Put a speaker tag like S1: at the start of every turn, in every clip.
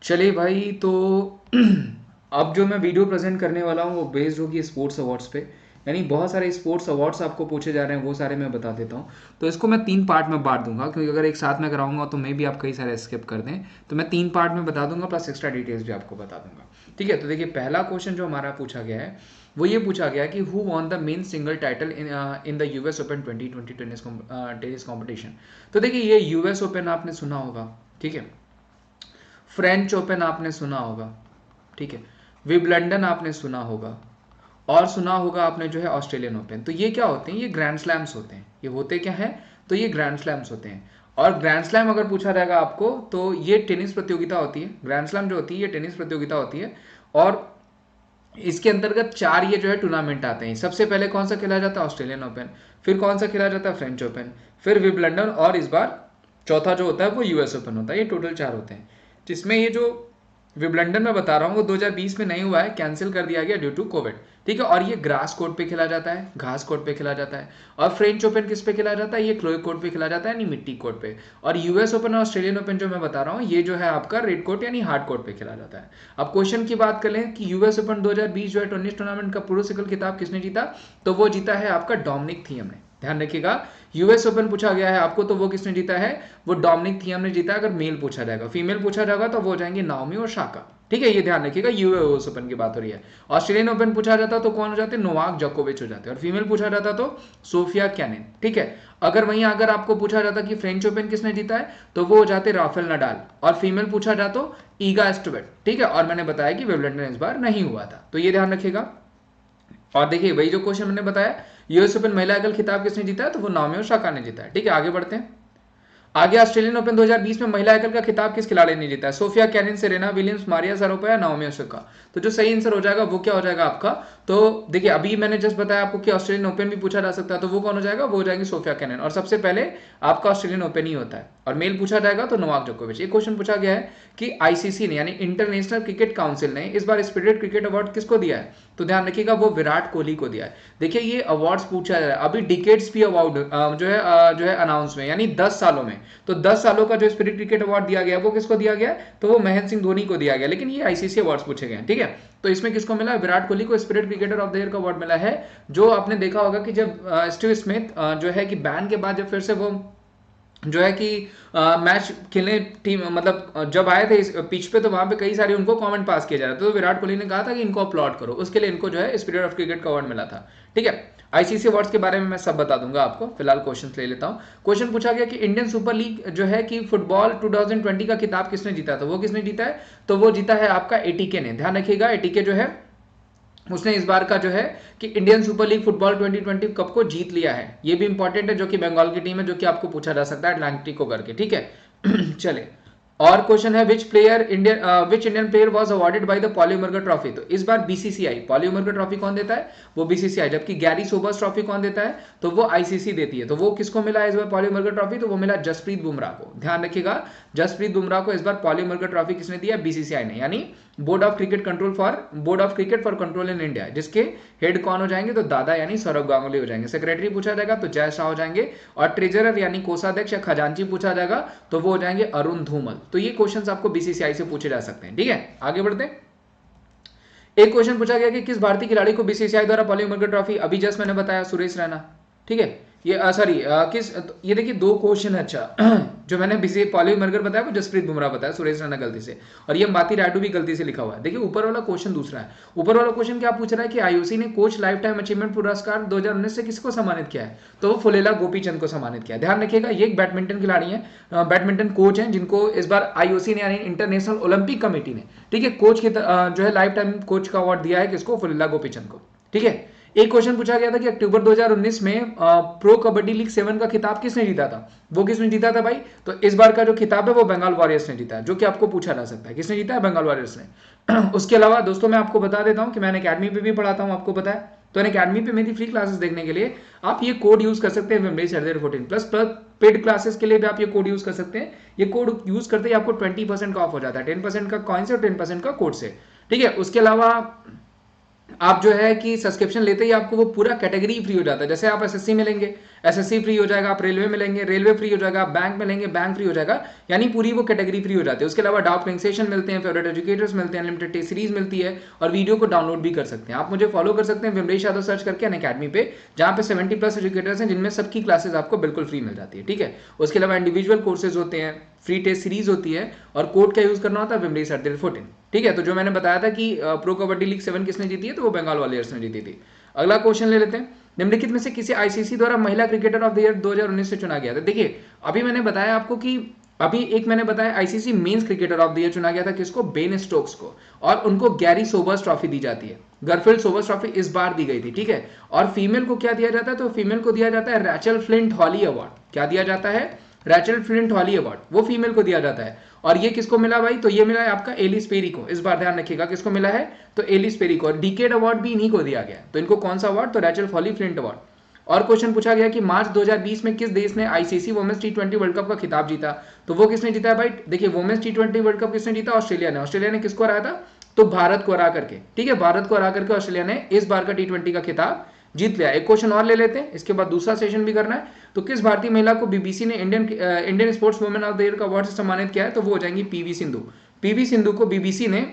S1: चलिए भाई, तो अब जो मैं वीडियो प्रेजेंट करने वाला हूँ वो बेस्ड होगी स्पोर्ट्स अवार्ड्स पे। यानी बहुत सारे स्पोर्ट्स अवार्ड्स आपको पूछे जा रहे हैं, वो सारे मैं बता देता हूँ। तो इसको मैं 3 पार्ट में बांट दूंगा, क्योंकि अगर एक साथ में कराऊंगा तो मे भी आप कई सारे स्किप कर दें। तो मैं 3 पार्ट में बता दूंगा, प्लस एक्स्ट्रा डिटेल्स भी आपको बता दूंगा। ठीक है, तो देखिए पहला क्वेश्चन जो हमारा पूछा गया है वो ये पूछा गया कि who won the men single title in the US open 2020 tennis competition. तो देखिए ये यूएस ओपन आपने सुना होगा, ठीक है। फ्रेंच ओपन आपने सुना होगा, ठीक है। विबलंडन आपने सुना होगा, और सुना होगा आपने जो है ऑस्ट्रेलियन ओपन। तो ये क्या होते हैं? ये ग्रैंड स्लैम्स होते हैं। ये होते क्या है? तो ये ग्रैंड स्लैम्स होते हैं। और ग्रैंड स्लैम अगर पूछा जाएगा आपको तो ये टेनिस प्रतियोगिता होती है। ग्रैंड स्लैम जो होती है ये टेनिस प्रतियोगिता होती है। और इसके अंतर्गत 4 ये जो है टूर्नामेंट आते हैं। सबसे पहले कौन सा खेला जाता है? Australian open. फिर कौन सा खेला जाता है? French open. फिर विबलंडन, और इस बार चौथा जो होता है वो यूएस ओपन होता है। ये टोटल 4 होते हैं, जिसमें ये जो विबलंडन में बता रहा हूँ वो 2020 में नहीं हुआ है, कैंसिल कर दिया गया ड्यू टू कोविड। ठीक है, और ये ग्रास कोर्ट पे खेला जाता है, घास कोर्ट पे खेला जाता है। और फ्रेंच ओपन किस पे खेला जाता है? ये क्लोई कोर्ट पे खेला जाता है, यानी मिट्टी कोर्ट पे। और यूएस ओपन और ऑस्ट्रेलियन ओपन जो मैं बता रहा हूँ ये जो है आपका रेड कोर्ट यानी हार्ड कोर्ट पे खेला जाता है। अब क्वेश्चन की बात कर लें कि यूएस ओपन 2020 जो है टेनिस टूर्नामेंट का पुरुष सिंगल खिताब किसने जीता, तो वो जीता है आपका डोमिनिक थियम ने। ध्यान रखिएगा, यूएस ओपन पूछा गया है आपको तो वो किसने जीता है? वो डोमिनिक थियम ने जीता। अगर मेल पूछा जाएगा, फीमेल पूछा जाएगा तो वो हो जाएंगे नाओमी और शाका। ठीक है, ये ध्यान रखिएगा, यूएस ओपन की बात हो रही है। ऑस्ट्रेलियन ओपन पूछा जाता तो कौन हो जाते? नोवाक जोकोविच हो जाते। और फीमेल पूछा जाता तो सोफिया कैनिन। ठीक है, अगर वहीं अगर आपको पूछा जाता कि फ्रेंच ओपन किसने जीता है तो वो हो जाते राफेल नडाल। और फीमेल पूछा जाता तो ईगा स्टुवेट। ठीक है, और मैंने बताया कि विंबलडन इस बार नहीं हुआ था, तो ये ध्यान रखिएगा। और देखिए वही जो क्वेश्चन मैंने बताया, यूएस ओपन महिला एकल खिताब किसने जीता है, तो वो नाओमी ओसाका ने जीता है। ठीक है, आगे बढ़ते हैं। आगे ऑस्ट्रेलियन ओपन 2020 में महिला एकल का खिताब किस खिलाड़ी ने जीता है? Sofia Kenin, Serena Williams, Maria Sharapova या नाओमी ओसाका। तो जो सही आंसर हो जाएगा वो क्या हो जाएगा आपका? तो देखिए अभी मैंने जस्ट बताया आपको कि ऑस्ट्रेलियन ओपन भी पूछा जा सकता है, तो वो कौन हो जाएगा? वो हो जाएगी सोफिया कैनिन। और सबसे पहले आपका ऑस्ट्रेलियन ओपन ही होता है। और मेल पूछा जाएगा तो नोवाक जोकोविच। एक क्वेश्चन पूछा गया है कि आईसीसी ने यानी इंटरनेशनल क्रिकेट काउंसिल ने इस बार स्पिरिट क्रिकेट अवार्ड किसको दिया है? तो ध्यान रखिएगा वो विराट कोहली को दिया है। देखिए ये अवार्ड्स पूछा जा रहा है अभी डिकेड्स भी अवार्ड जो है अनाउंस में, यानी 10 सालों में। तो 10 सालों का जो स्पिरिट क्रिकेट अवार्ड दिया गया वो किसको दिया गया? तो वो महेंद्र सिंह धोनी को दिया गया। लेकिन ये आईसीसी अवार्ड्स पूछे गए हैं। ठीक है, तो इसमें किसको मिला? विराट कोहली को spirit cricketer of the year का अवार्ड मिला है। जो आपने देखा होगा कि जब स्टीव स्मिथ जो है कि बैन के बाद जब फिर से वो जो है कि मैच खेलने टीम मतलब जब आए थे इस पिच पे, तो वहां पे कई सारे उनको कमेंट पास किया जा रहा था। तो विराट कोहली ने कहा था कि इनको अपलॉड करो, उसके लिए इनको जो है स्पिरिट ऑफ क्रिकेट का अवार्ड मिला था। ठीक है, आईसीसी अवार्ड्स के बारे में मैं सब बता दूंगा आपको, फिलहाल क्वेश्चन ले लेता हूं। क्वेश्चन पूछा गया कि इंडियन सुपर लीग जो है कि फुटबॉल 2020 का खिताब किसने जीता था? वो किसने जीता है? तो वो जीता है आपका एटीके ने। ध्यान रखिएगा, एटीके जो है उसने इस बार का जो है कि Indian super league football 2020 cup को जीत लिया है। ये भी इंपॉर्टेंट है, जो कि बंगाल की टीम है, जो कि आपको पूछा जा सकता है अटलांटिक को करके। ठीक है चले, और क्वेश्चन है which Indian player was awarded by the पॉलीमर्गर trophy. तो इस बार बीसीसीआई पॉलीमर्गर ट्रॉफी कौन देता है? वो बीसीसीआई। जबकि गैरी सोबर्स ट्रॉफी कौन देता है? तो वो आईसीसी देती है। तो वो किसको मिला है इस बार पॉलीमर्गर ट्रॉफी? तो वो मिला जसप्रीत बुमराह को। ध्यान रखिएगा, जसप्रीत बुमराह को इस बार पॉलीमर्गर ट्रॉफी किसने दिया? बीसीसीआई ने, यानी board of cricket for control in India, जिसके हेड कौन हो जाएंगे? तो दादा यानी सौरभ गांगुली हो जाएंगे। सेक्रेटरी पूछा जाएगा तो जय शाह हो जाएंगे। और ट्रेजरर यानी कोषाध्यक्ष या खजांची पूछा जाएगा तो वो हो जाएंगे अरुण धूमल। तो ये क्वेश्चंस आपको बीसीसीआई से पूछे जा सकते हैं। ठीक है, आगे बढ़ते हैं। एक क्वेश्चन पूछा गया कि किस भारतीय खिलाड़ी को बीसीसीआई द्वारा पॉलीमर्गर ट्रॉफी, अभी जस्ट मैंने बताया सुरेश रैना। ठीक है, ये सॉरी किस, ये देखिए 2 क्वेश्चन है। अच्छा जो मैंने बीसी पॉलीमर्गर बताया वो जसप्रीत बुमराह बताया, सुरेश रैना गलती से, और ये माती रायडू भी गलती से लिखा हुआ है। देखिए ऊपर वाला क्वेश्चन दूसरा है। ऊपर वाला क्वेश्चन क्या पूछ रहा है कि आईओसी ने कोच लाइफ टाइम अचीवमेंट पुरस्कार 2019 से किसको सम्मानित किया है? तो वो फुलेला गोपीचंद को सम्मानित किया। ध्यान रखिएगा, ये एक बैडमिंटन खिलाड़ी है, बैडमिंटन कोच हैं, जिनको इस बार आईओसी ने यानी इंटरनेशनल ओलंपिक कमेटी ने, ठीक है, कोच की जो है लाइफ टाइम कोच का अवार्ड दिया है किसको? फुलेला गोपीचंद को। ठीक है, एक क्वेश्चन पूछा गया था कि अक्टूबर 2019 में प्रो कबड्डी लीग 7 का खिताब किसने जीता था? वो किसने जीता था भाई? तो इस बार का जो खिताब है वो बंगाल वॉरियर्स ने जीता है, जो कि आपको पूछा जा सकता है किसने जीता है? बंगाल वॉरियर्स ने। उसके अलावा दोस्तों मैं आपको बता देता हूं कि मैंने अकेडमी पे भी पढ़ाता हूं, आपको पता है। तो अकेडमी पे मेरी फ्री क्लासेस देखने के लिए आप ये कोड यूज कर सकते हैं Wimdays14 प्लस पेड क्लासेस के लिए भी आप ये कोड यूज कर सकते हैं। ये कोड यूज करते ही आपको 20% का ऑफ हो जाता है, 10% का कॉइन से और 10% का कोड से। ठीक है, उसके अलावा आप जो है कि सब्सक्रिप्शन लेते ही आपको वो पूरा कैटेगरी फ्री हो जाता है। जैसे आप एसएससी में लेंगे, एसएससी फ्री हो जाएगा, आप रेलवे में लेंगे, रेलवे फ्री हो जाएगा, आप बैंक में लेंगे, बैंक फ्री हो जाएगा, यानी पूरी वो कैटेगरी फ्री हो जाती है। उसके अलावा डाउट क्लिंग सेशन मिलते हैं, फेवरेट एजुकेटर्स मिलते हैं, अनलिमिटेड टेस्ट सीरीज मिलती है, और वीडियो को डाउनलोड भी कर सकते हैं। आप मुझे फॉलो कर सकते हैं विमलेश यादव सर्च करके अनअकैडमी पे, जहाँ पे 70+ एजुकेटर्स हैं, जिनमें सबकी क्लासेस आपको बिल्कुल फ्री मिल जाती है, ठीक है। उसके अलावा इंडिविजुअल कोर्सेज होते हैं, फ्री टेस्ट सीरीज होती है, और कोड का यूज करना होता है विमलेश@14, ठीक है। तो जो मैंने बताया था कि प्रो कबड्डी लीग 7 किसने जीती है, तो वो बंगाल वारियर्स ने जीती थी। अगला क्वेश्चन ले लेते हैं, निम्नलिखित में से किसे आईसीसी द्वारा महिला क्रिकेटर ऑफ द ईयर 2019 से चुना गया था। देखिए अभी मैंने बताया आपको कि अभी एक मैंने बताया ICC men's cricketer of the year चुना गया था, किसको, बेन स्टोक्स को, और उनको गैरी सोबर्स ट्रॉफी दी जाती है, गरफील्ड सोबर्स ट्रॉफी इस बार दी गई थी, ठीक है। और फीमेल को क्या दिया जाता है, तो फीमेल को दिया जाता है रैचल फ्लिंट हॉली अवार्ड। क्या दिया जाता है, रैचल फ्लिंट हॉली अवार्ड, वो फीमेल को दिया जाता है। और ये किसको मिला भाई, तो ये मिला है आपका एलिस पेरी को। इस बार ध्यान रखिएगा किसको मिला है, तो एलिस पेरी को। और डिकेड अवार्ड भी इन्हीं को दिया गया है। तो इनको कौन सा अवार्ड, तो रैचल हॉली फ्लिंट अवार्ड। और क्वेश्चन पूछा गया कि मार्च 2020 में किस देश ने आईसीसी वुमेन्स टी20 वर्ल्ड कप का खिताब जीता, तो वो किसने जीता है भाई, देखिए वुमेन्स टी20 वर्ल्ड कप किसने जीता, ऑस्ट्रेलिया ने। ऑस्ट्रेलिया ने किसको हराया था, तो भारत को हरा करके, ठीक है, भारत को हरा करके ऑस्ट्रेलिया ने इस बार का टी20 का खिताब जीत लिया। एक क्वेश्चन और ले लेते हैं, इसके बाद दूसरा सेशन भी करना है। तो किस भारतीय महिला को बीबीसी ने Indian sports women of the year का अवार्ड से सम्मानित किया है, तो वो हो जाएंगी पीवी सिंधु। पीवी सिंधु को बीबीसी ने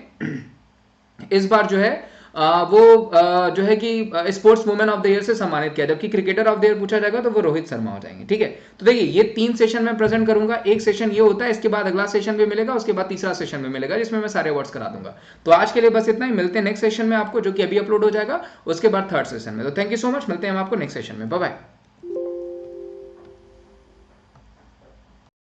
S1: इस बार जो है जो है कि sports women of the year से सम्मानित किया। जबकि क्रिकेटर ऑफ द ईयर पूछा जाएगा तो वो रोहित शर्मा हो जाएंगे, ठीक है। तो देखिए ये 3 सेशन में प्रेजेंट करूंगा। एक सेशन ये होता है, इसके बाद अगला सेशन भी मिलेगा, उसके बाद तीसरा सेशन भी मिलेगा, जिसमें मैं सारे अवार्ड्स करा दूंगा। तो आज के लिए बस इतना ही, मिलते हैं नेक्स्ट सेशन में आपको, जो कि अभी अपलोड हो जाएगा, उसके बाद थर्ड सेशन में। तो थैंक यू सो मच, मिलते हैं हम आपको नेक्स्ट सेशन में, बाय बाय।